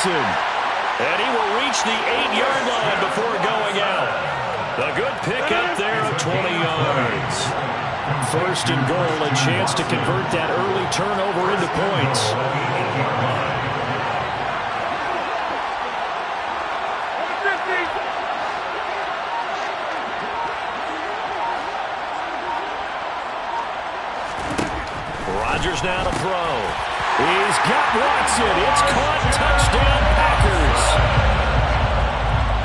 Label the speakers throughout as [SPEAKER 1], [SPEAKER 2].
[SPEAKER 1] Watson. And he will reach the 8-yard line before going out. A good pickup there of 20 yards. First and goal, a chance to convert that early turnover into points. Rodgers now to throw. He's got Watson. It's caught. Touchdown, Packers.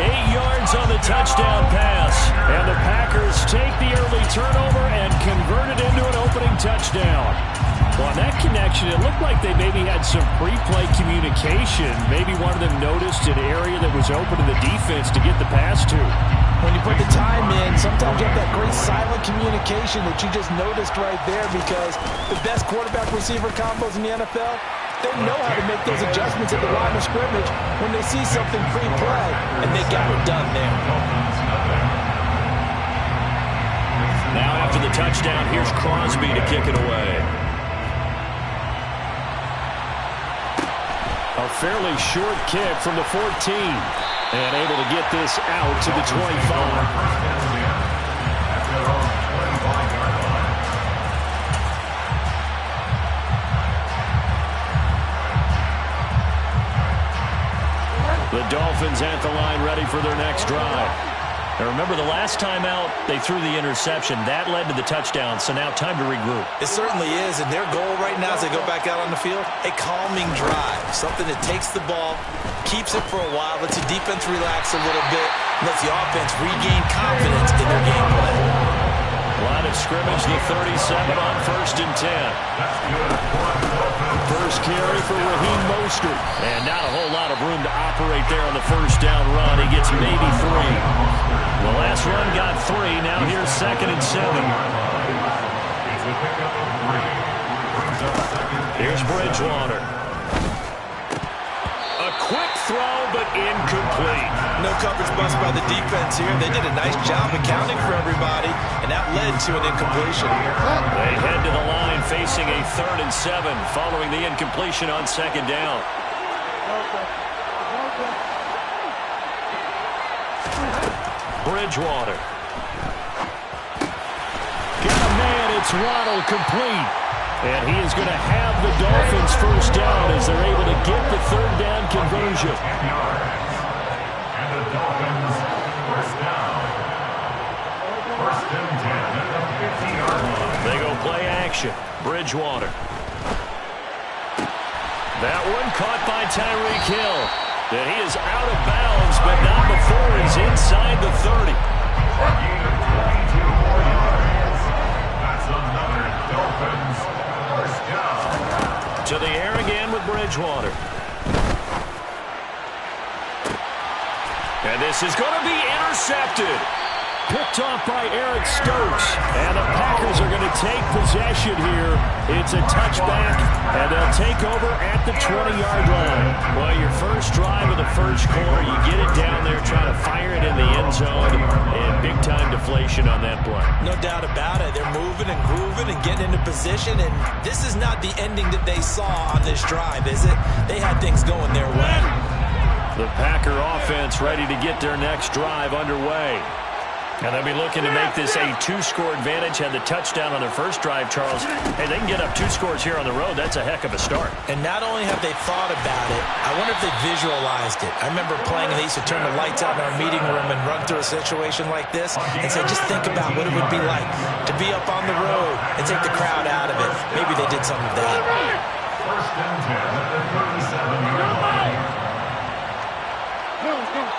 [SPEAKER 1] 8 yards on the touchdown pass. And the Packers take the early turnover and convert it into an opening touchdown. Well, on that connection, it looked like they maybe had some pre-play communication. Maybe one of them noticed an area that was open to the defense to get the pass to.
[SPEAKER 2] When you put the time in, sometimes you have that great silent communication that you just noticed right there, because the best quarterback-receiver combos in the NFL, they know how to make those adjustments at the line of scrimmage when they see something pre-play, and they got it done there.
[SPEAKER 1] Now after the touchdown, here's Crosby to kick it away. A fairly short kick from the 14. And able to get this out to the 25. The Dolphins at the line ready for their next drive. Now remember, the last time out, they threw the interception. That led to the touchdown, so now time to regroup.
[SPEAKER 2] It certainly is, and their goal right now as they go back out on the field, a calming drive. Something that takes the ball, keeps it for a while, lets the defense relax a little bit, lets the offense regain confidence in their game plan.
[SPEAKER 1] Line of scrimmage, the 37 on 1st and 10. First carry for Raheem Mostert. And not a whole lot of room to operate there on the first down run. He gets maybe 3. The last run got 3. Now here's 2nd and 7. Here's Bridgewater. A quick throw, but incomplete.
[SPEAKER 2] No coverage bust by the defense here. They did a nice job accounting for everybody, and that led to an incompletion.
[SPEAKER 1] They head to the line facing a 3rd and 7 following the incompletion on 2nd down. Bridgewater. Got a man. It's Waddle, complete. And he is going to have the Dolphins first down as they're able to get the 3rd down conversion.
[SPEAKER 3] And the Dolphins first down. 1st and 10 at the 50-yard line.
[SPEAKER 1] They go play action. Bridgewater. That one caught by Tyreek Hill. And he is out of bounds, but not before he's inside the 30.
[SPEAKER 3] That's another Dolphins first down.
[SPEAKER 1] To the air again with Bridgewater. And this is going to be intercepted. Picked off by Eric Stokes. And the Packers are going to take possession here. It's a touchback, and they'll take over at the 20-yard line. Well, your first drive of the first quarter, you get it down there, try to fire it in the end zone, and big-time deflation on that play.
[SPEAKER 2] No doubt about it. They're moving and grooving and getting into position, and this is not the ending that they saw on this drive, is it? They had things going their way.
[SPEAKER 1] The Packer offense ready to get their next drive underway. And they'll be looking to make this a 2-score advantage. Had the touchdown on their first drive, Charles. Hey, they can get up 2 scores here on the road. That's a heck of a start.
[SPEAKER 2] And not only have they thought about it, I wonder if they visualized it. I remember playing, and they used to turn the lights out in our meeting room and run through a situation like this and say, just think about what it would be like to be up on the road and take the crowd out of it. Maybe they did some of that.
[SPEAKER 3] 1st and 10 at the 37-yard line.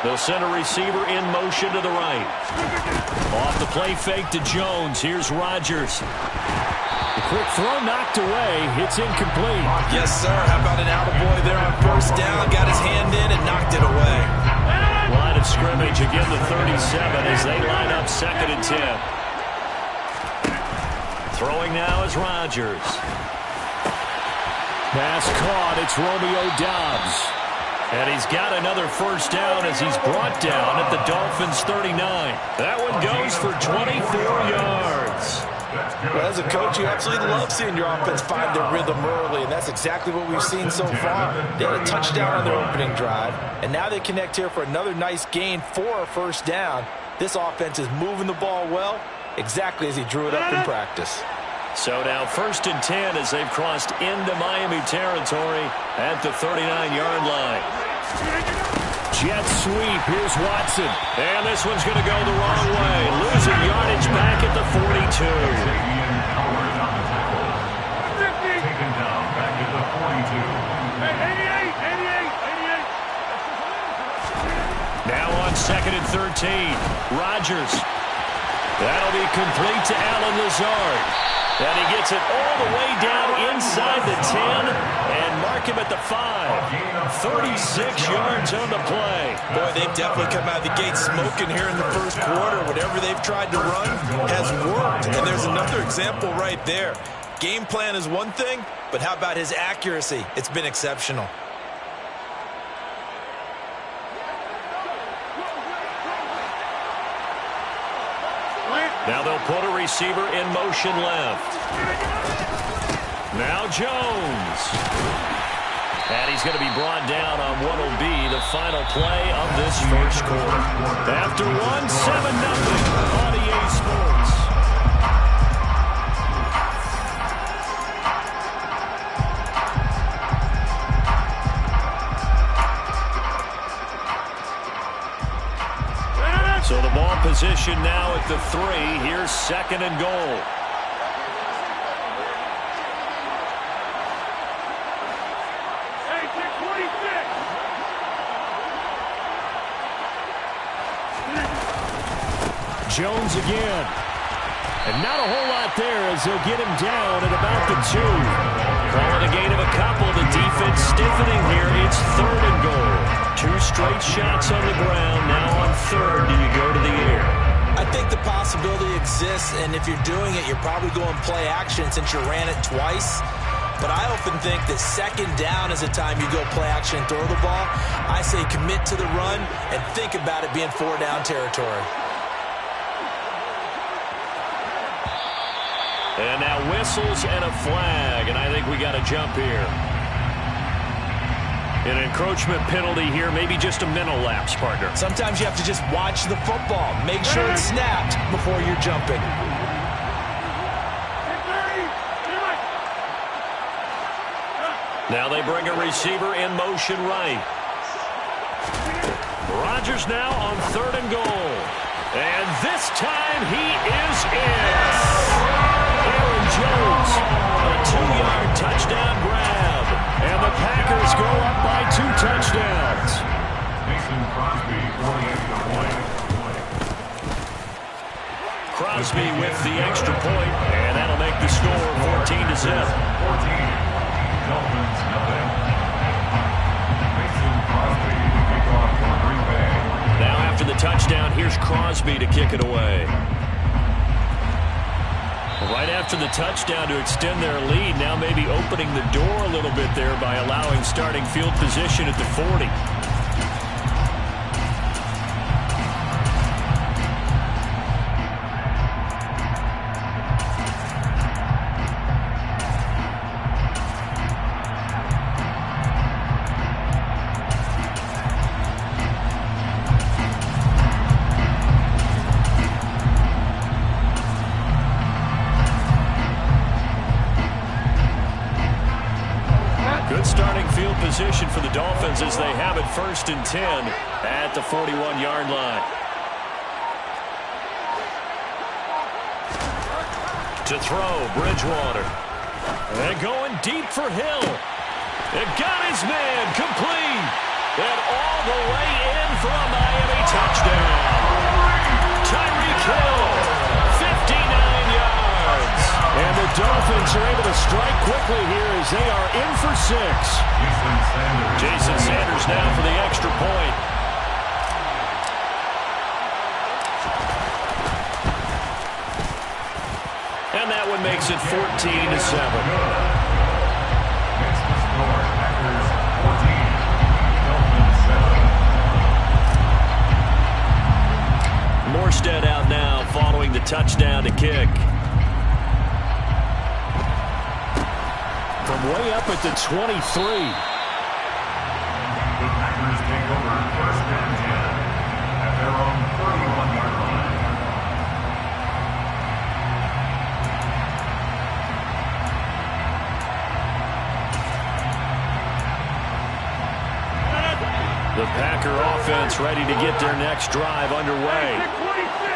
[SPEAKER 1] They'll send a receiver in motion to the right. Off the play fake to Jones. Here's Rodgers. The quick throw knocked away. It's incomplete.
[SPEAKER 2] Yes, sir. How about an attaboy there on 1st down? Got his hand in and knocked it away.
[SPEAKER 1] Line of scrimmage again the 37 as they line up 2nd and 10. Throwing now is Rodgers. Pass caught. It's Romeo Doubs. And he's got another first down as he's brought down at the Dolphins' 39. That one goes for 24 yards.
[SPEAKER 2] Well, as a coach, you absolutely love seeing your offense find their rhythm early, and that's exactly what we've seen so far. They had a touchdown on their opening drive, and now they connect here for another nice gain for a first down. This offense is moving the ball well, exactly as he drew it up in practice.
[SPEAKER 1] So now 1st and 10 as they've crossed into Miami territory at the 39-yard line. Jet sweep. Here's Watson. And this one's going to go the wrong way. Losing yardage back at the 42.
[SPEAKER 3] Taken down back at the 42.
[SPEAKER 1] Now on 2nd and 13. Rodgers. That'll be complete to Allen Lazard. And he gets it all the way down inside the 10 and mark him at the 5. 36 yards on the play.
[SPEAKER 2] Boy, they've definitely come out of the gate smoking here in the first quarter. Whatever they've tried to run has worked. And there's another example right there. Game plan is one thing, but how about his accuracy? It's been exceptional.
[SPEAKER 1] Now they'll put a receiver in motion left. Now Jones. And he's going to be brought down on what will be the final play of this first quarter. After 1, 7-0 on EA Sports. So the ball position now at the 3. Here's 2nd and goal. Jones again. And not a whole lot there as they'll get him down at about the 2. Calling a gain of a couple. The defense stiffening here. It's 3rd and goal. 2 straight shots on the ground. Now on 3rd, do you go to the air?
[SPEAKER 2] I think the possibility exists, and if you're doing it, you're probably going play action since you ran it twice. But I often think that 2nd down is the time you go play action and throw the ball. I say commit to the run and think about it being 4-down territory.
[SPEAKER 1] And now whistles and a flag, and I think we got a jump here. An encroachment penalty here, maybe just a mental lapse, partner.
[SPEAKER 2] Sometimes you have to just watch the football. Make sure it's snapped before you're jumping.
[SPEAKER 1] Now they bring a receiver in motion right. Rodgers now on 3rd and goal. And this time he is in. Aaron Jones, a 2-yard touchdown grab. And the Packers go up by 2 touchdowns.
[SPEAKER 3] Mason Crosby for the extra point.
[SPEAKER 1] Crosby with the extra point, and that'll make the score 14-0.
[SPEAKER 3] 14. Dolphins, nothing. Mason Crosby to kick off for Green Bay.
[SPEAKER 1] Now after the touchdown, here's Crosby to kick it away. Right after the touchdown to extend their lead, now maybe opening the door a little bit there by allowing starting field position at the 40. Position for the Dolphins as they have it 1st and 10 at the 41-yard line. To throw, Bridgewater. And going deep for Hill. It got his man complete. And all the way in for a Miami touchdown. Tyreek Hill, 59 yards. And the Dolphins are able to strike quickly here as they are in for 6. Jason Sanders now for the extra point. And that one makes it 14-7. Morstead out now following the touchdown to kick. way up at the 23.
[SPEAKER 3] The Packers take over first and 10 at their own 31-yard line.
[SPEAKER 1] The Packer offense ready to get their next drive underway.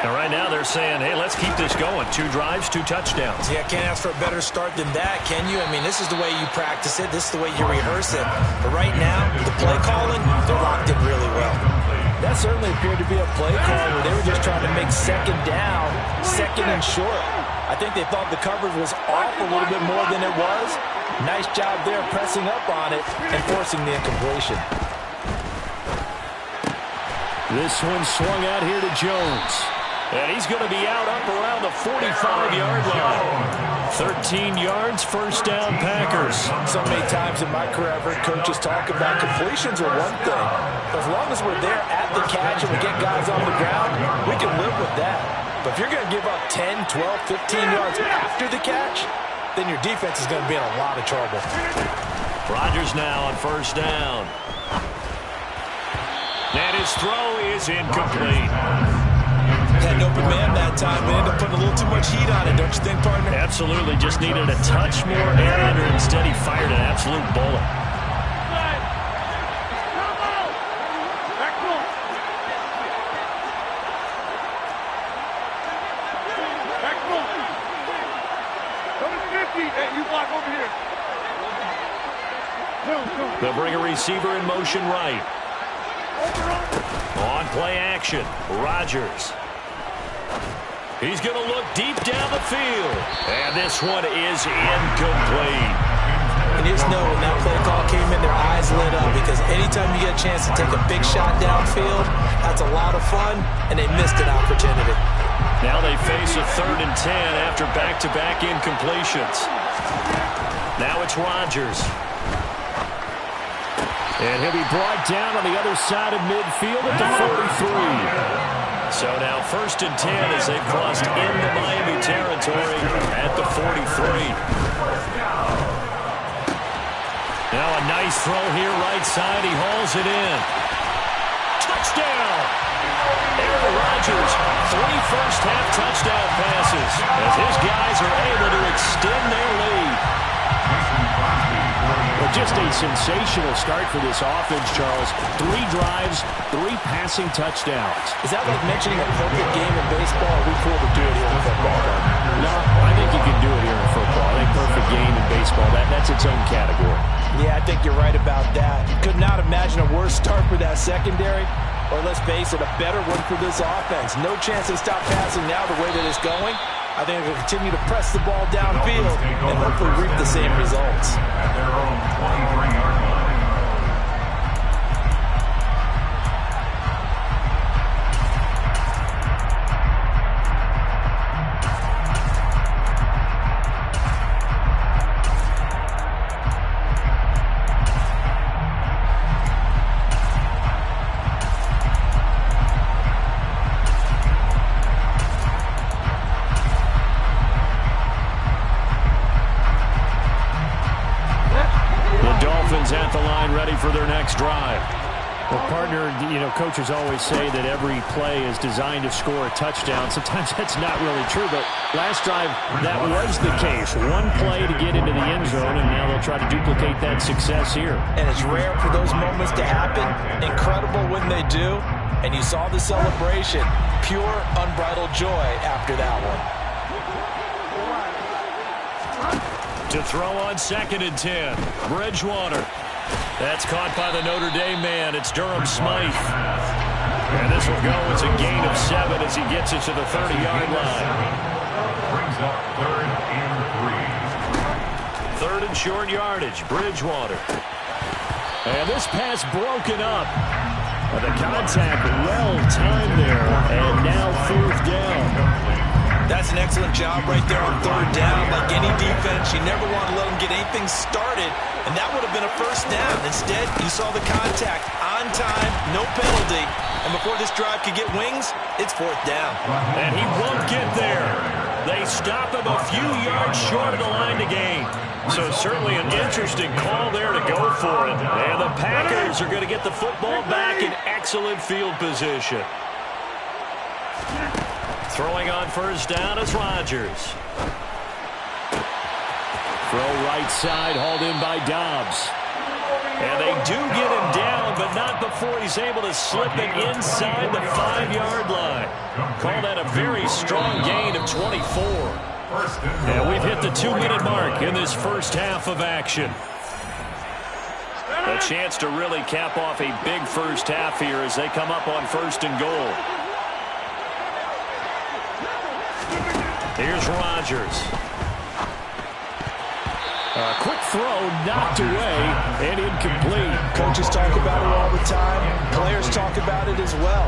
[SPEAKER 1] And right now they're saying, hey, let's keep this going. 2 drives, 2 touchdowns.
[SPEAKER 2] Yeah, can't ask for a better start than that, can you? I mean, this is the way you practice it. This is the way you rehearse it. But right now, the play calling, they're locked in really well. That certainly appeared to be a play call where they were just trying to make second down, second and short. I think they thought the coverage was off a little bit more than it was. Nice job there pressing up on it and forcing the incompletion.
[SPEAKER 1] This one swung out here to Jones. And he's going to be out up around the 45-yard line. 13 yards, first down, Packers.
[SPEAKER 2] So many times in my career, I've heard coaches talk about completions are one thing. But as long as we're there at the catch and we get guys on the ground, we can live with that. But if you're going to give up 10, 12, 15 yards after the catch, then your defense is going to be in a lot of trouble.
[SPEAKER 1] Rodgers now on first down. And his throw is incomplete.
[SPEAKER 2] Had an open man that time. They ended up putting a little too much heat on it, don't you think, partner?
[SPEAKER 1] Absolutely. Just needed a touch more air under. Instead, he fired an absolute bullet. They'll bring a receiver in motion right. On play action, Rodgers. He's going to look deep down the field. And this one is incomplete.
[SPEAKER 2] And you just know when that play call came in, their eyes lit up because anytime you get a chance to take a big shot downfield, that's a lot of fun, and they missed an opportunity.
[SPEAKER 1] Now they face a 3rd and 10 after back-to-back incompletions. Now it's Rodgers. And he'll be brought down on the other side of midfield at the 43. So now 1st and 10 as they've crossed into Miami territory at the 43. Now a nice throw here right side. He hauls it in. Touchdown! Aaron Rodgers, 3 first-half touchdown passes as his guys are able to extend their lead. Well, just a sensational start for this offense, Charles. 3 drives, 3 passing touchdowns.
[SPEAKER 2] Is that like mentioning a perfect game in baseball? Or are we cool to do it here in football?
[SPEAKER 1] No, I think you can do it here in football. I think perfect game in baseball, that's its own category.
[SPEAKER 2] Yeah, I think you're right about that. Could not imagine a worse start for that secondary. Or let's face it, a better one for this offense. No chance to stop passing now the way that it's going. I think they'll continue to press the ball downfield and hopefully reap the same results.
[SPEAKER 3] At their own 23-yard line.
[SPEAKER 1] At the line, ready for their next drive.
[SPEAKER 4] Well, partner, coaches always say that every play is designed to score a touchdown. Sometimes that's not really true, but last drive, that was the case. 1 play to get into the end zone, and now they'll try to duplicate that success here.
[SPEAKER 2] And it's rare for those moments to happen. Incredible when they do. And you saw the celebration. Pure, unbridled joy after that one.
[SPEAKER 1] To throw on 2nd and 10. Bridgewater. That's caught by the Notre Dame man. It's Durham Smythe. And this will go as a gain of 7 as he gets it to the 30-yard line.
[SPEAKER 3] Brings up 3rd and 3.
[SPEAKER 1] 3rd and short yardage. Bridgewater. And this pass broken up. The contact well timed there. And now 4th down.
[SPEAKER 2] That's an excellent job right there on 3rd down. Like any defense, you never want to let them get anything started, and that would have been a first down. Instead, you saw the contact on time, no penalty, and before this drive could get wings, it's 4th down.
[SPEAKER 1] And he won't get there. They stop him a few yards short of the line to gain. So certainly an interesting call there to go for it. And the Packers are going to get the football back in excellent field position. Throwing on first down is Rodgers.
[SPEAKER 4] Throw right side, hauled in by Dobbs.
[SPEAKER 1] And they do get him down, but not before he's able to slip it inside the 5-yard line. Call that a very strong gain of 24. And we've hit the 2-minute mark in this first half of action. A chance to really cap off a big first half here as they come up on 1st and goal. Here's Rodgers.
[SPEAKER 4] A quick throw knocked away and incomplete.
[SPEAKER 2] Coaches talk about it all the time. Players talk about it as well.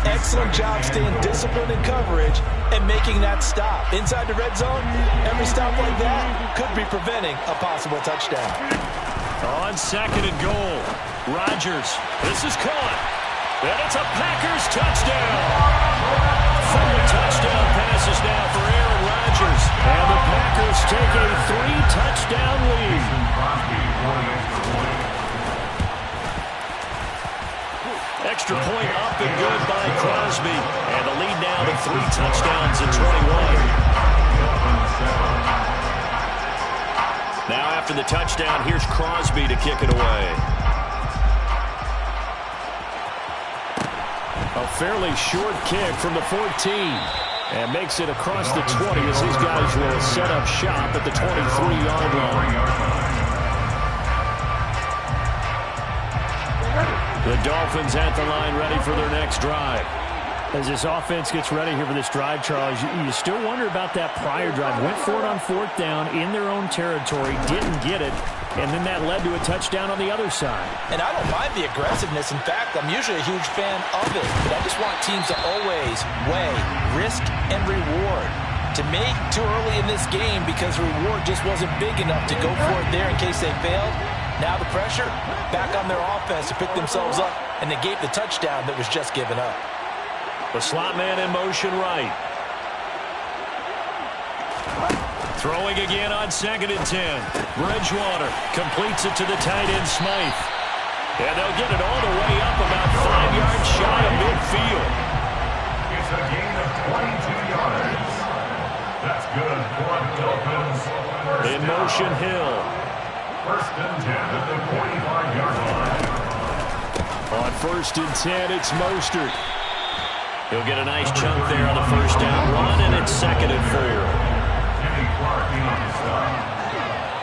[SPEAKER 2] Excellent job staying disciplined in coverage and making that stop. Inside the red zone, every stop like that could be preventing a possible touchdown.
[SPEAKER 1] On 2nd and goal, Rodgers. This is caught. And it's a Packers touchdown. 4 touchdown passes now for Aaron Rodgers. And the Packers take a 3-touchdown lead. Extra point up and good by Crosby. And the lead now to 3 touchdowns at 21. Now after the touchdown, here's Crosby to kick it away.
[SPEAKER 4] A fairly short kick from the 14. And makes it across the 20 as his guys will set up shop at the 23-yard line. The Dolphins at the line ready for their next drive. As this offense gets ready here for this drive, Charles, you still wonder about that prior drive. Went for it on 4th down in their own territory, didn't get it, and then that led to a touchdown on the other side.
[SPEAKER 2] And I don't mind the aggressiveness. In fact, I'm usually a huge fan of it. But I just want teams to always weigh risk and reward. To me, too early in this game because the reward just wasn't big enough to go for it there in case they failed. Now the pressure back on their offense to pick themselves up and negate the touchdown that was just given up.
[SPEAKER 1] The slot man in motion right. Throwing again on 2nd and 10. Bridgewater completes it to the tight end Smythe. And they'll get it all the way up about 5 yards shy of midfield.
[SPEAKER 3] It's a gain of 22 yards. That's good for the Dolphins.
[SPEAKER 1] In motion, Hill.
[SPEAKER 3] 1st and 10 at the 45-yard line.
[SPEAKER 1] On 1st and 10, it's Mostert. He'll get a nice chunk there on the 1st down run, and it's 2nd and 4.
[SPEAKER 3] Kenny Clark in on the stop.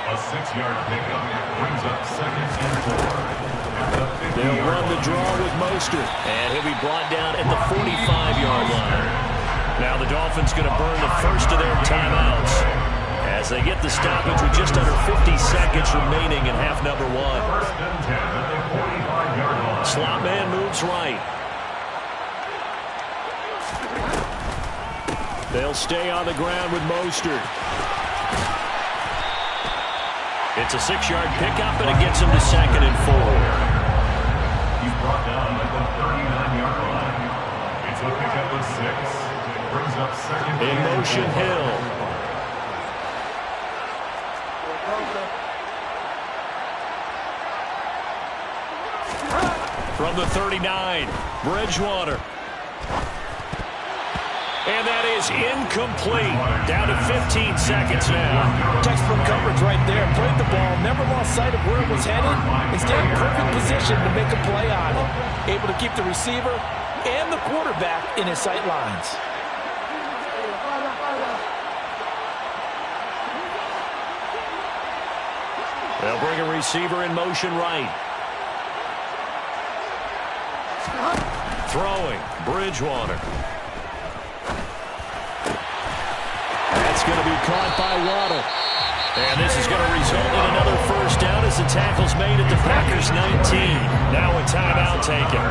[SPEAKER 3] A 6-yard pickup brings up 2nd and 4.
[SPEAKER 1] They'll run the draw with Mostert, and he'll be brought down at the 45-yard line. Now the Dolphins going to burn the first of their timeouts as they get the stoppage with just under 50 seconds remaining in half number 1.
[SPEAKER 3] 1st and 10 at the 45-yard line.
[SPEAKER 1] Slot man moves right. They'll stay on the ground with Mostert. It's a 6-yard pickup, and it gets him to 2nd and 4.
[SPEAKER 3] He's brought down at the 39-yard line. It's a pickup of 6. Brings up 2nd
[SPEAKER 1] In motion, Hill. From the 39, Bridgewater. And that is incomplete. Down to 15 seconds now.
[SPEAKER 2] Textbook coverage right there. Played the ball, never lost sight of where it was headed, and stayed in perfect position to make a play on it. Able to keep the receiver and the quarterback in his sight lines.
[SPEAKER 1] They'll bring a receiver in motion right. Throwing, Bridgewater. That's going to be caught by Waddle. And this is going to result in another 1st down as the tackle's made at the Packers 19. Now a timeout taken.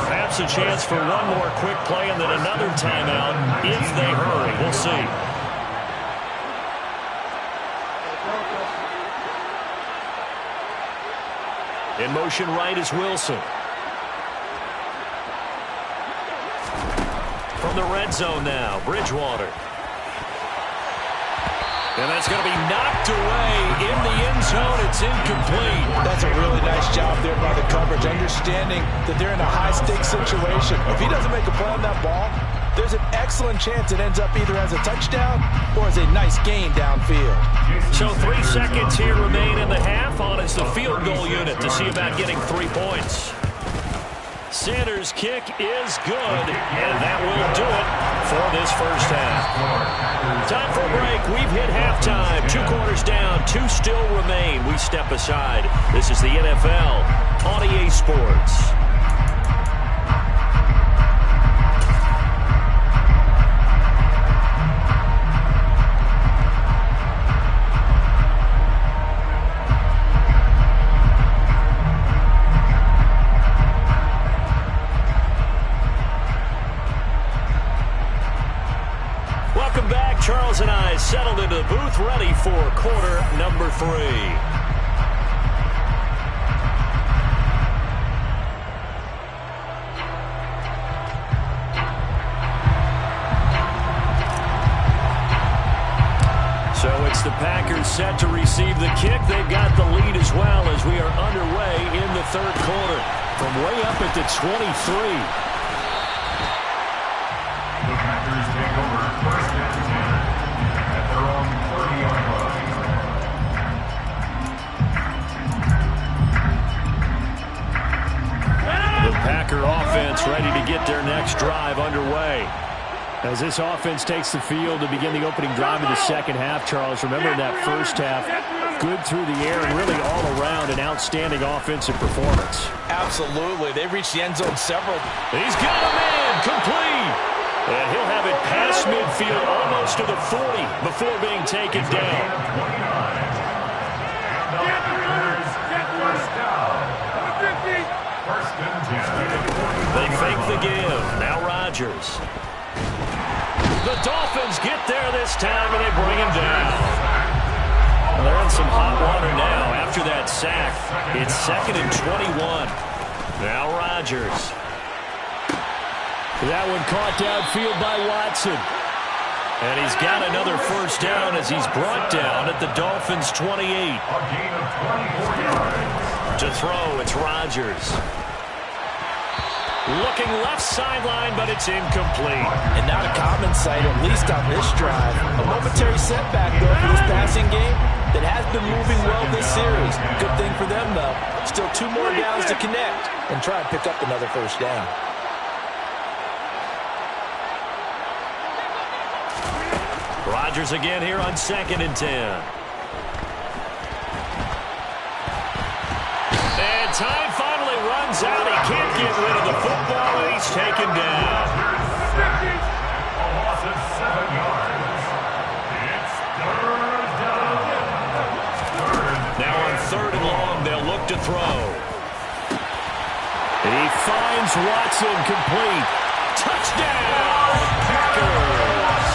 [SPEAKER 1] Perhaps a chance for one more quick play and then another timeout if they hurry. We'll see. In motion right is Wilson. From the red zone now, Bridgewater. And that's going to be knocked away in the end zone. It's incomplete.
[SPEAKER 2] That's a really nice job there by the coverage, understanding that they're in a high-stakes situation. If he doesn't make a play on that ball, there's an excellent chance it ends up either as a touchdown or as a nice gain downfield.
[SPEAKER 1] So 3 seconds here remain in the half. On is the field goal unit to see about getting 3 points. Sanders' kick is good, and that will do it for this first half. Time for a break. We've hit halftime. 2 quarters down, 2 still remain. We step aside. This is the NFL on EA Sports. Charles and I settled into the booth, ready for quarter number 3. So it's the Packers set to receive the kick. They've got the lead as well as we are underway in the third quarter. From way up at the 23.
[SPEAKER 3] The Packers take over first and 10 at their own 30-yard line.
[SPEAKER 1] The Packer offense ready to get their next drive underway.
[SPEAKER 4] As this offense takes the field to begin the opening drive of the second half, Charles, remember in that first half, good through the air and really all around an outstanding offensive performance.
[SPEAKER 2] Absolutely. They reached the end zone several.
[SPEAKER 1] He's got a man complete. And he'll have it past midfield almost to the 40 before being taken down. They fake the give. Now Rodgers. The Dolphins get there this time, and they bring him down. Well, they're in some hot water now after that sack. It's 2nd and 21. Now Rodgers.
[SPEAKER 4] That one caught downfield by Watson.
[SPEAKER 1] And he's got another first down as he's brought down at the Dolphins' 28.
[SPEAKER 3] A gain of 24 yards.
[SPEAKER 1] To throw, it's Rodgers. Looking left sideline, but it's incomplete.
[SPEAKER 2] And not a common sight, at least on this drive. A momentary setback, though, for this passing game that has been moving well this series. Good thing for them, though. Still 2 more downs to connect and try and pick up another first down.
[SPEAKER 1] Rodgers again here on 2nd and 10. And time finally runs out. He can't get rid of the football, and he's taken down.
[SPEAKER 3] A loss of 7 yards. It's third down.
[SPEAKER 1] Now on 3rd and long, they'll look to throw. He finds Watson complete. Touchdown, Packers.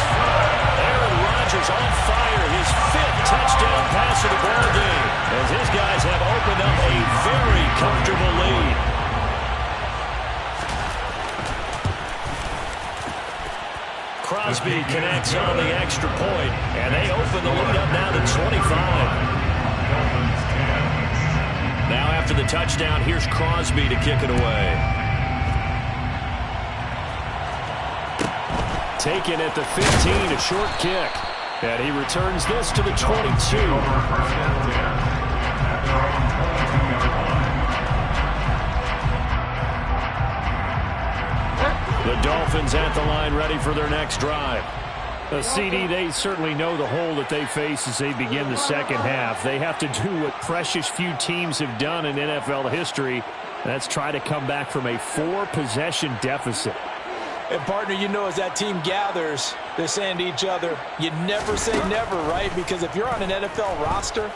[SPEAKER 1] Aaron Rodgers on fire, his 5th touchdown pass of the ball game, as his guys have opened up a very comfortable lead. Crosby connects on the extra point, and they open the lead up now to 25. Now after the touchdown, here's Crosby to kick it away.
[SPEAKER 4] Taken at the 15, a short kick. And he returns this to the 22.
[SPEAKER 1] The Dolphins at the line ready for their next drive.
[SPEAKER 4] CD, they certainly know the hole that they face as they begin the second half. They have to do what precious few teams have done in NFL history. That's try to come back from a 4-possession deficit.
[SPEAKER 2] And, partner, you know, as that team gathers, they're saying to each other, you never say never, right? Because if you're on an NFL roster,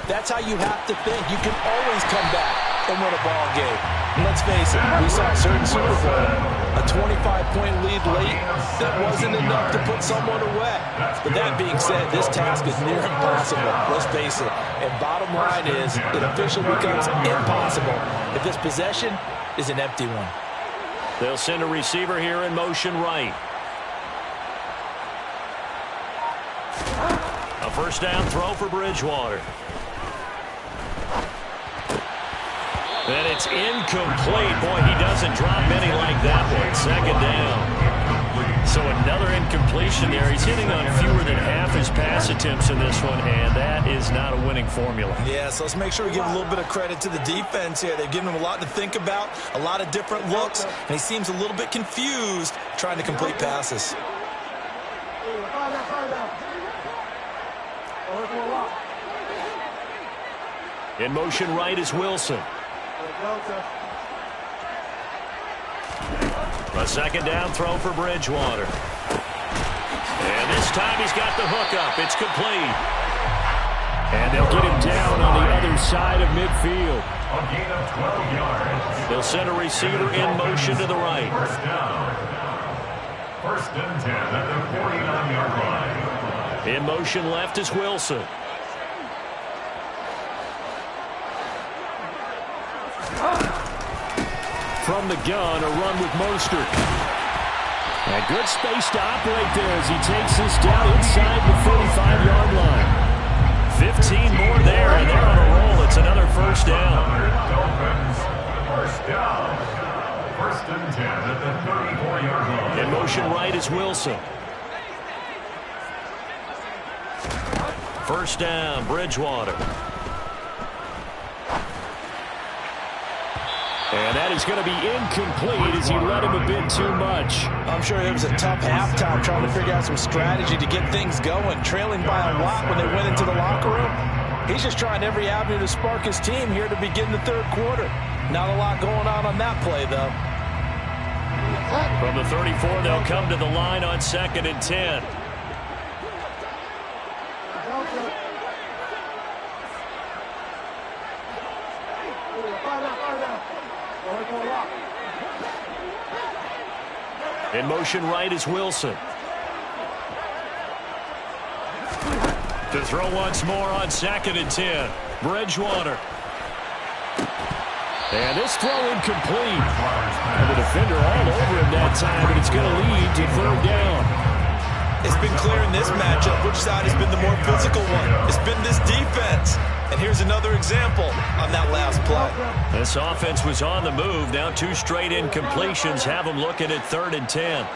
[SPEAKER 2] that's how you have to think. You can always come back and win a ball game. And let's face it, we saw a certain Super Bowl, a 25-point lead late that wasn't enough to put someone away. But that being said, this task is near impossible. Let's face it. And bottom line is, it officially becomes impossible if this possession is an empty one.
[SPEAKER 1] They'll send a receiver here in motion right. A first down throw for Bridgewater. And it's incomplete. Boy, he doesn't drop many like that one. Second down. So another incompletion there. He's hitting on fewer than half his pass attempts in this one, and that is not a winning formula.
[SPEAKER 2] Yeah, so let's make sure we give a little bit of credit to the defense here. They've given him a lot to think about, a lot of different looks, and he seems a little bit confused trying to complete passes.
[SPEAKER 1] In motion right is Wilson. A second down throw for Bridgewater. And this time he's got the hook up. It's complete. And they'll get him down on the other side of midfield.
[SPEAKER 3] A gain of 12 yards.
[SPEAKER 1] They'll send a receiver in motion to the right.
[SPEAKER 3] First down. First and 10 at the 49-yard line.
[SPEAKER 1] In motion left is Wilson. From the gun, a run with Mostert. And good space to operate there as he takes this down inside the 45-yard line. 15 more there, and they're on a roll. It's another first down.
[SPEAKER 3] Dolphins, first down. First and 10 at the 34-yard line.
[SPEAKER 1] In motion right is Wilson. First down, Bridgewater. And that is going to be incomplete as he led him a bit too much.
[SPEAKER 2] I'm sure it was a tough halftime trying to figure out some strategy to get things going, trailing by a lot when they went into the locker room. He's just trying every avenue to spark his team here to begin the third quarter. Not a lot going on that play, though.
[SPEAKER 1] From the 34, they'll come to the line on 2nd and 10. In motion right is Wilson. To throw once more on 2nd and 10. Bridgewater. And this throw incomplete. And the defender all over him that time, but it's going to lead to third down.
[SPEAKER 2] It's been clear in this matchup which side has been the more physical one. It's been this defense. And here's another example on that last play.
[SPEAKER 1] This offense was on the move. Now 2 straight incompletions have them looking at 3rd and 10.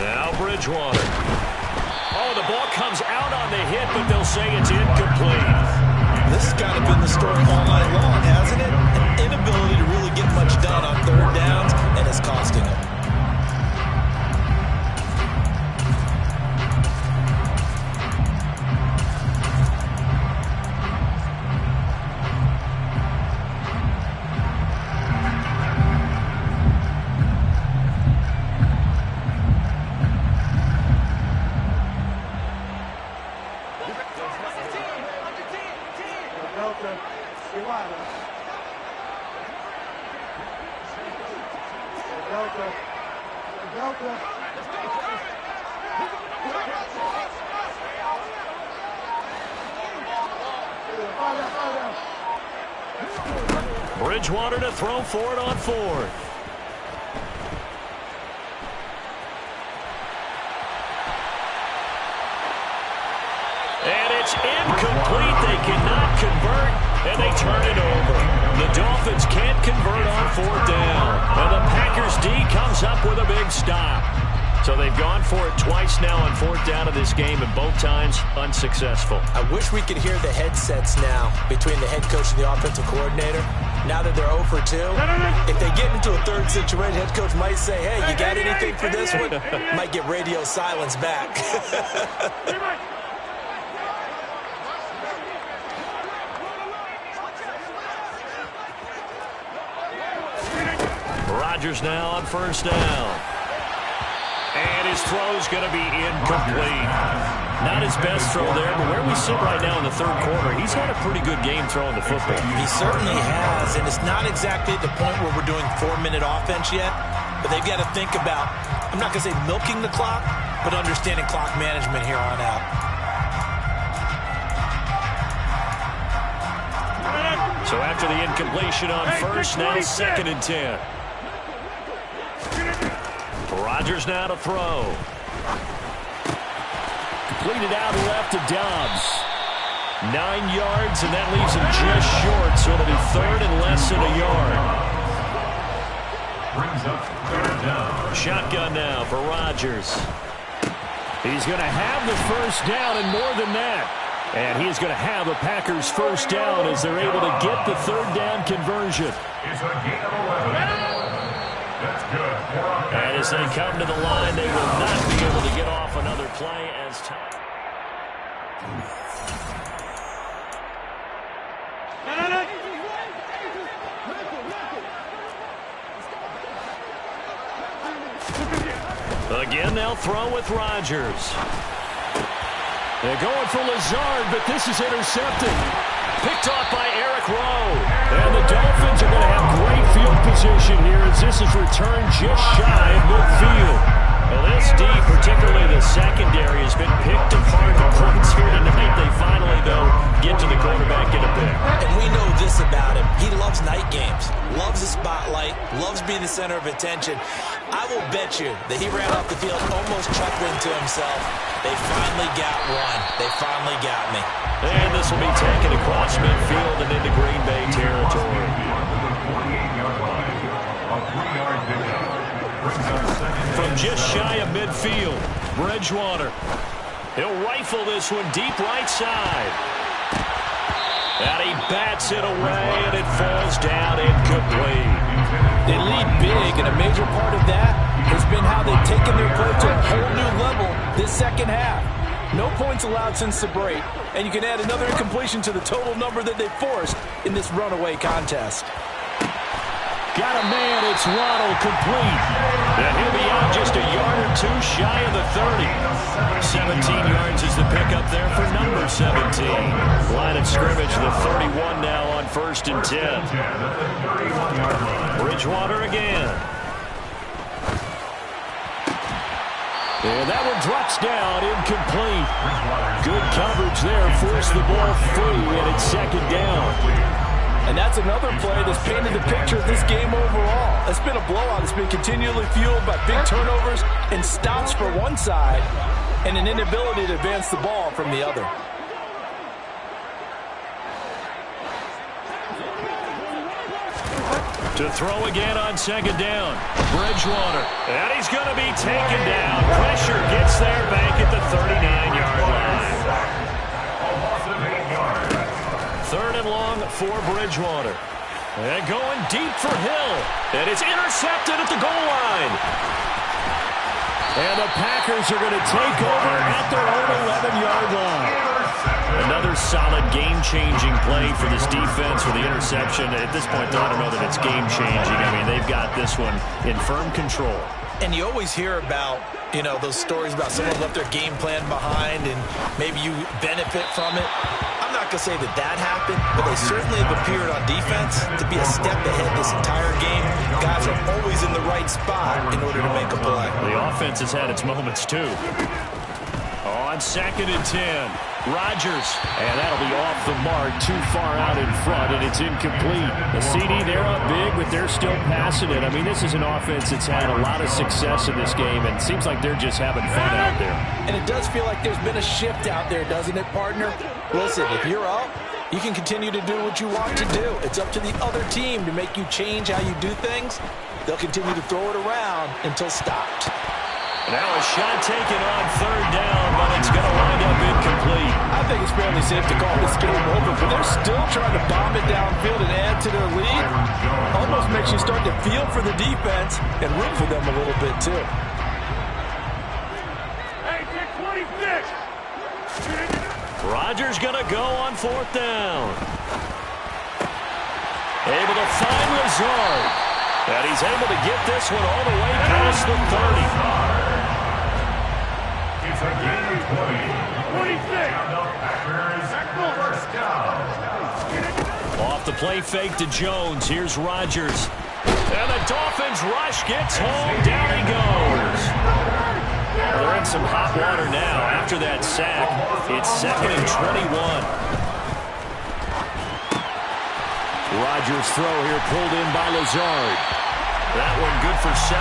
[SPEAKER 1] Now Bridgewater. Oh, the ball comes out on the hit, but they'll say it's incomplete.
[SPEAKER 2] This has kind of been the story all night long, hasn't it? An inability to really get much done on third downs, and it's costing them.
[SPEAKER 1] Bridgewater to throw for it on 4th. And it's incomplete. They cannot convert, and they turn it over. The Dolphins can't convert on 4th down. And the Packers D comes up with a big stop. So they've gone for it twice now on 4th down of this game, and both times unsuccessful.
[SPEAKER 2] I wish we could hear the headsets now between the head coach and the offensive coordinator. Now that they're 0 for 2, if they get into a third situation, head coach might say, hey, you got anything for this one? Might get radio silence back.
[SPEAKER 1] Rodgers now on 1st down. And his throw's going to be incomplete. Not his best throw there, but where we sit right now in the third quarter, he's had a pretty good game throwing the football.
[SPEAKER 2] He certainly has, and it's not exactly at the point where we're doing 4-minute offense yet, but they've got to think about, I'm not going to say milking the clock, but understanding clock management here on out.
[SPEAKER 1] So after the incompletion on 1st, now 2nd and 10. Rodgers now to throw. completed out left to Dobbs. 9 yards, and that leaves him just short, so it'll be third and less than a yard.
[SPEAKER 3] Brings up third down.
[SPEAKER 1] Shotgun now for Rodgers. He's going to have the first down and more than that. And he's going to have a Packers first down as they're able to get the third down conversion.
[SPEAKER 3] It's a gain of 11. That's good.
[SPEAKER 1] And as they come to the line, they will not be able to get off another play as time. Again, they'll throw with Rodgers. They're going for Lazard, but this is intercepted. Picked off by Eric Rowe. And the Dolphins are going to have great field position here as this is returned just shy of midfield. Well, this D, particularly the secondary, has been picked apart at points here tonight. They finally, though, get to the quarterback in a pick.
[SPEAKER 2] And we know this about him. He loves night games, loves the spotlight, loves being the center of attention. I will bet you that he ran off the field almost chuckling to himself. They finally got one. They finally got me.
[SPEAKER 1] And this will be taken across midfield and into Green Bay territory. From just shy of midfield, Bridgewater. He'll rifle this one deep right side. And he bats it away, and it falls down incomplete.
[SPEAKER 2] They lead big, and a major part of that has been how they've taken their play to a whole new level this second half. No points allowed since the break, and you can add another incompletion to the total number that they forced in this runaway contest.
[SPEAKER 1] Got a man, it's Waddle, complete. And he'll be out just a yard or two shy of the 30. 17 yards is the pickup there for number 17. Line of scrimmage, the 31 now on 1st and 10. Bridgewater again. And that one drops down, incomplete. Good coverage there, forced the ball free, and it's second down.
[SPEAKER 2] And that's another play that's painted the picture of this game overall. It's been a blowout. It's been continually fueled by big turnovers and stops for one side and an inability to advance the ball from the other.
[SPEAKER 1] To throw again on second down. Bridgewater. And he's going to be taken down. Pressure gets there back at the 39-yard line. Third and long for Bridgewater. And going deep for Hill. And it's intercepted at the goal line. And the Packers are going to take over at their own 11-yard line. Another solid game-changing play for this defense with the interception. At this point, though, I don't know that it's game-changing. I mean, they've got this one in firm control.
[SPEAKER 2] And you always hear about, those stories about someone left their game plan behind and maybe you benefit from it. I'm not going to say that happened, but they certainly have appeared on defense to be a step ahead this entire game. Guys are always in the right spot in order to make a play.
[SPEAKER 1] The offense has had its moments, too. On 2nd and 10, Rodgers, and that'll be off the mark, too far out in front, and it's incomplete. The CD, they're up big, but they're still passing it. I mean, this is an offense that's had a lot of success in this game, and it seems like they're just having fun out there.
[SPEAKER 2] And it does feel like there's been a shift out there, doesn't it, partner? Listen, if you're up, you can continue to do what you want to do. It's up to the other team to make you change how you do things. They'll continue to throw it around until stopped.
[SPEAKER 1] Now a shot taken on third down, but it's going to wind up incomplete.
[SPEAKER 2] I think it's fairly safe to call this game over, but they're still trying to bomb it downfield and add to their lead. Almost makes you start to feel for the defense and root for them a little bit, too.
[SPEAKER 3] Hey, pick 26!
[SPEAKER 1] Rodgers going to go on 4th down. Able to find Lazard. And he's able to get this one all the way past the 30.
[SPEAKER 3] It's a gain of 20. 26. Packers, first down.
[SPEAKER 1] Off the play fake to Jones. Here's Rodgers. And the Dolphins rush gets home. Down he goes. They're in some hot water now after that sack. It's 2nd and 21. Rodgers' throw here pulled in by Lazard. That one good for 17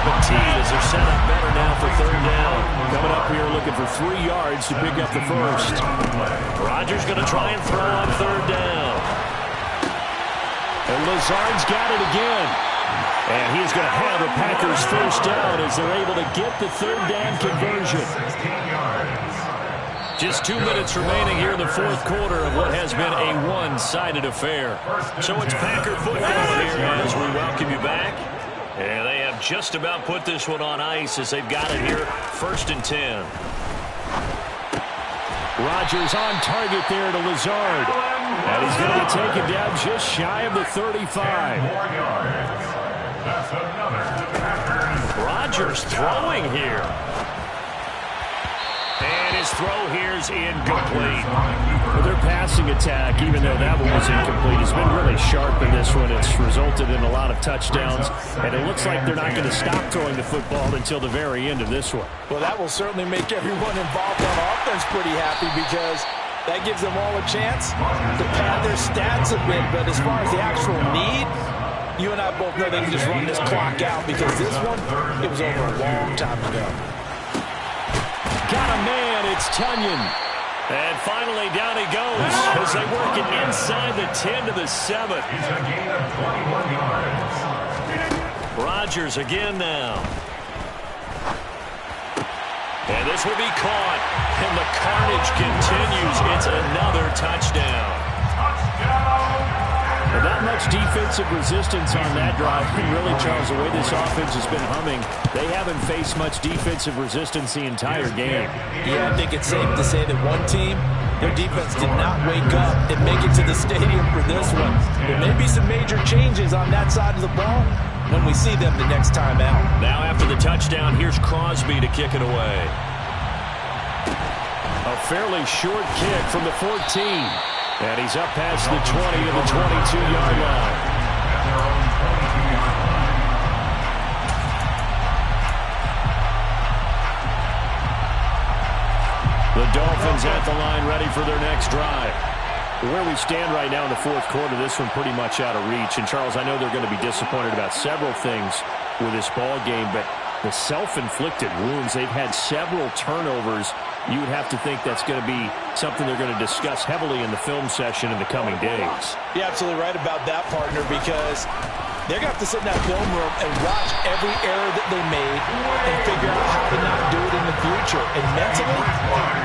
[SPEAKER 1] as they're set up better now for third down.
[SPEAKER 4] Coming up here looking for 3 yards to pick up the first.
[SPEAKER 1] Rodgers going to try and throw on third down.
[SPEAKER 4] And Lazard's got it again. And he's going to have the Packers first down as they're able to get the third down conversion.
[SPEAKER 1] Just 2 minutes remaining here in the fourth quarter of what has been a one-sided affair. So it's Packer football here as we welcome you back. And they have just about put this one on ice as they've got it here, 1st and 10.
[SPEAKER 4] Rodgers on target there to Lazard. And he's going to be taken down just shy of the 35.
[SPEAKER 1] Rodgers throwing here. And his throw here is incomplete.
[SPEAKER 4] Well, their passing attack, even though that one was incomplete, has been really sharp in this one. It's resulted in a lot of touchdowns, and it looks like they're not going to stop throwing the football until the very end of this one.
[SPEAKER 2] Well, that will certainly make everyone involved on offense pretty happy because that gives them all a chance to pad their stats a bit. But as far as the actual need, you and I both know they can just run this clock out because this one, it was over a long time ago.
[SPEAKER 4] Got a man, it's Tunyon.
[SPEAKER 1] And finally down he goes as they work it inside the 10 to the 7. Rodgers again now. And this will be caught. And the carnage continues. It's another touchdown.
[SPEAKER 4] And not much defensive resistance on that drive. And really, Charles, the way this offense has been humming, they haven't faced much defensive resistance the entire game.
[SPEAKER 2] Yeah, I think it's safe to say that one team, their defense did not wake up and make it to the stadium for this one. There may be some major changes on that side of the ball when we see them the next time out.
[SPEAKER 1] Now after the touchdown, here's Crosby to kick it away.
[SPEAKER 4] A fairly short kick from the 14. And he's up past the 20 to the 22-yard line. The Dolphins at the line ready for their next drive. Where we stand right now in the fourth quarter, this one pretty much out of reach. And, Charles, I know they're going to be disappointed about several things with this ball game, but the self-inflicted wounds, they've had several turnovers. You would have to think that's going to be something they're going to discuss heavily in the film session in the coming days.
[SPEAKER 2] You're absolutely right about that, partner, because they're going to have to sit in that film room and watch every error that they made and figure out how to not do it in the future. And mentally,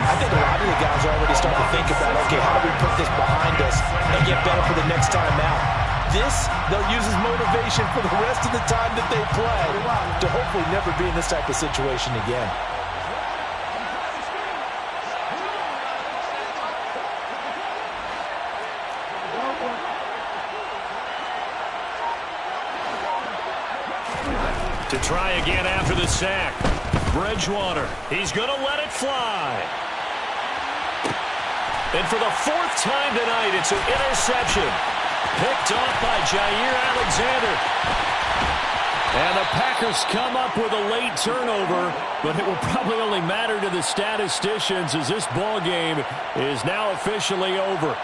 [SPEAKER 2] I think a lot of the guys are already starting to think about, okay, how do we put this behind us and get better for the next time out? This, they'll use as motivation for the rest of the time that they play to hopefully never be in this type of situation again.
[SPEAKER 1] To try again after the sack. Bridgewater, he's going to let it fly. And for the 4th time tonight, it's an interception. Picked off by Jair Alexander.
[SPEAKER 4] And the Packers come up with a late turnover, but it will probably only matter to the statisticians as this ball game is now officially over.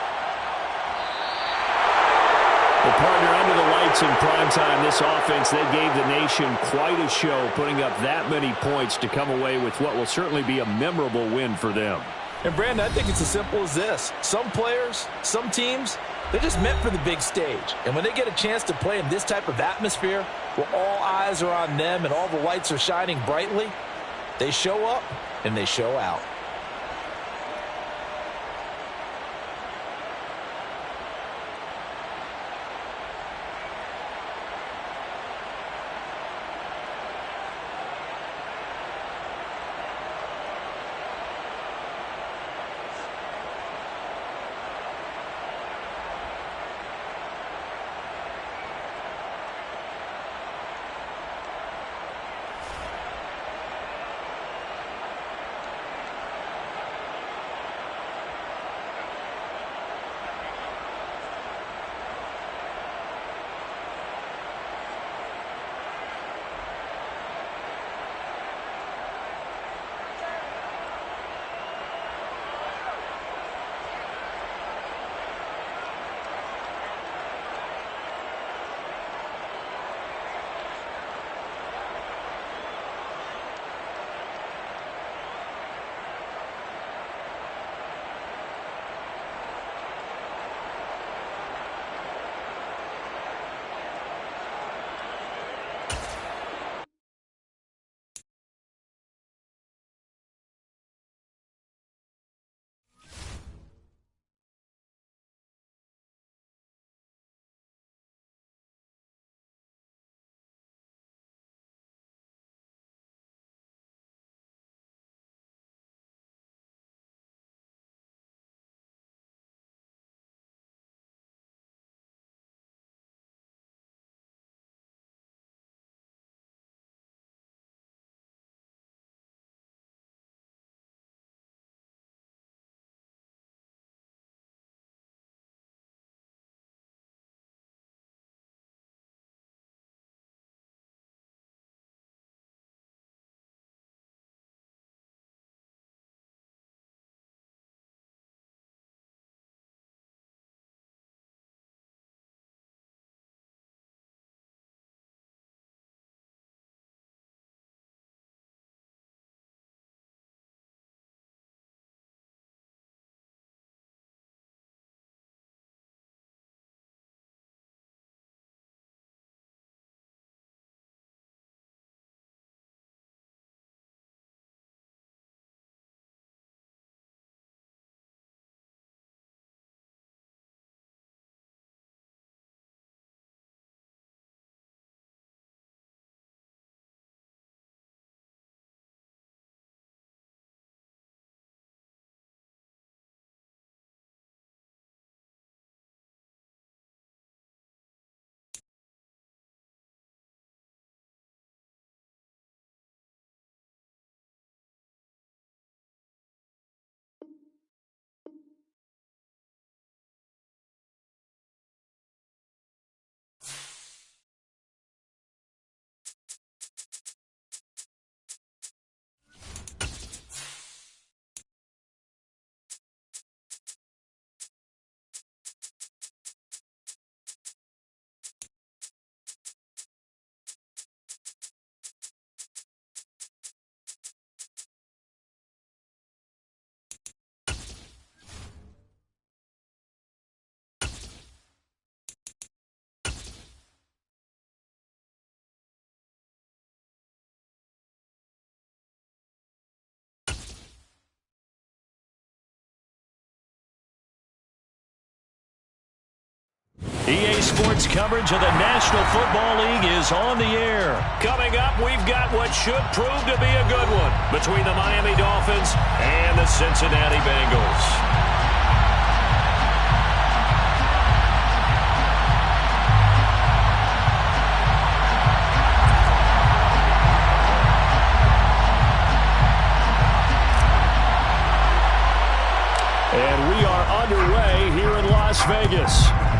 [SPEAKER 4] The partner under the lights in primetime, this offense, they gave the nation quite a show, putting up that many points to come away with what will certainly be a memorable win for them.
[SPEAKER 2] And, Brandon, I think it's as simple as this. Some players, some teams, they're just meant for the big stage. And when they get a chance to play in this type of atmosphere where all eyes are on them and all the lights are shining brightly, they show up and they show out.
[SPEAKER 1] Sports coverage of the National Football League is on the air. Coming up, we've got what should prove to be a good one between the Miami Dolphins and the Cincinnati Bengals. And we are underway here in Las Vegas.